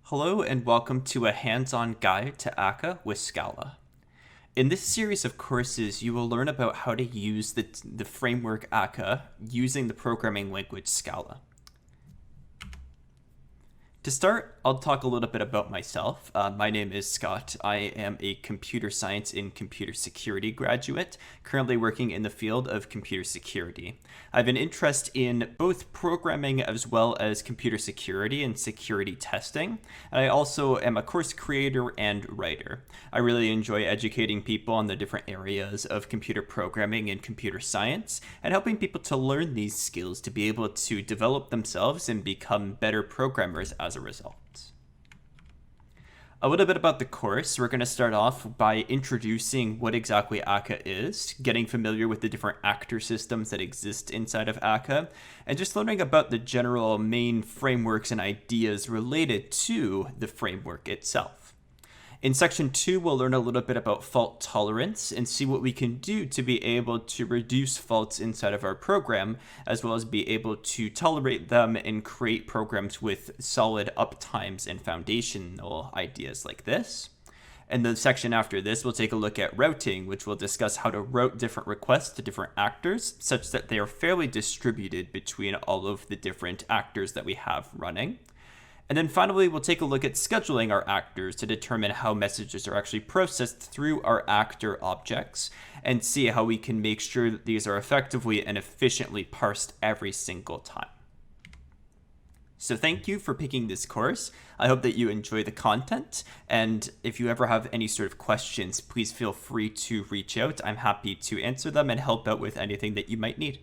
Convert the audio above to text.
Hello and welcome to a hands-on guide to Akka with Scala. In this series of courses, you will learn about how to use the framework Akka using the programming language Scala. To start, I'll talk a little bit about myself. My name is Scott. I am a computer science and computer security graduate, currently working in the field of computer security. I have an interest in both programming as well as computer security and security testing. And I also am a course creator and writer. I really enjoy educating people on the different areas of computer programming and computer science and helping people to learn these skills to be able to develop themselves and become better programmers as a result. A little bit about the course. We're going to start off by introducing what exactly Akka is, getting familiar with the different actor systems that exist inside of Akka, and just learning about the general main frameworks and ideas related to the framework itself. In section 2, we'll learn a little bit about fault tolerance and see what we can do to be able to reduce faults inside of our program, as well as be able to tolerate them and create programs with solid uptimes and foundational ideas like this. And the section after this, we'll take a look at routing, which will discuss how to route different requests to different actors such that they are fairly distributed between all of the different actors that we have running. And then finally, we'll take a look at scheduling our actors to determine how messages are actually processed through our actor objects and see how we can make sure that these are effectively and efficiently parsed every single time. So thank you for picking this course. I hope that you enjoy the content. And if you ever have any sort of questions, please feel free to reach out. I'm happy to answer them and help out with anything that you might need.